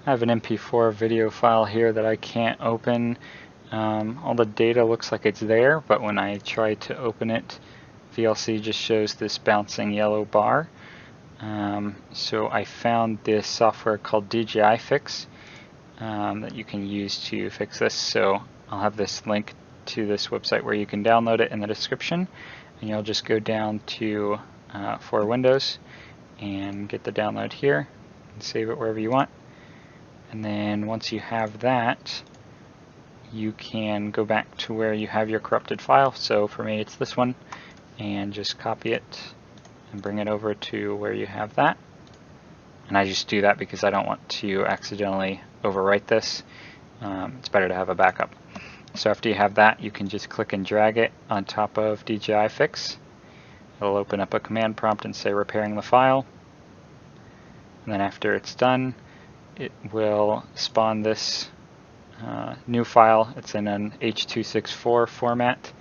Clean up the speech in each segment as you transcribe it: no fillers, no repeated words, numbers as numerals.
I have an mp4 video file here that I can't open. All the data looks like it's there, but when I try to open it, VLC just shows this bouncing yellow bar. So I found this software called DJI Fix that you can use to fix this. So I'll have this link to this website where you can download it in the description, and you'll just go down to for Windows and get the download here and save it wherever you want. And then once you have that, you can go back to where you have your corrupted file. So for me it's this one, and just copy it and bring it over to where you have that. And I just do that because I don't want to accidentally overwrite this. It's better to have a backup. So after you have that, you can just click and drag it on top of DJI Fix. It'll open up a command prompt and say repairing the file. And then after it's done, it will spawn this new file. It's in an H.264 format.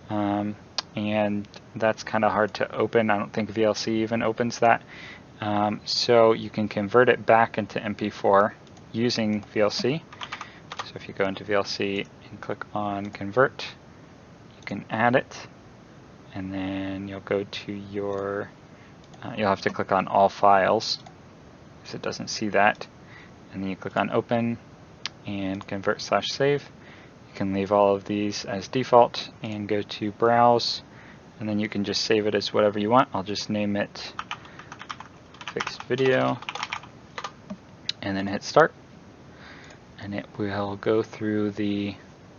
And that's kind of hard to open. I don't think VLC even opens that. So you can convert it back into mp4 using VLC. So if you go into VLC and click on convert, you can add it, and then you'll go to your, you'll have to click on all files because it doesn't see that, and then you click on open and convert/save. You can leave all of these as default and go to browse, and then you can just save it as whatever you want. I'll just name it fixed video and then hit start, and it will go through the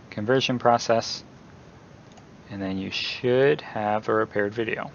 conversion process, and then you should have a repaired video.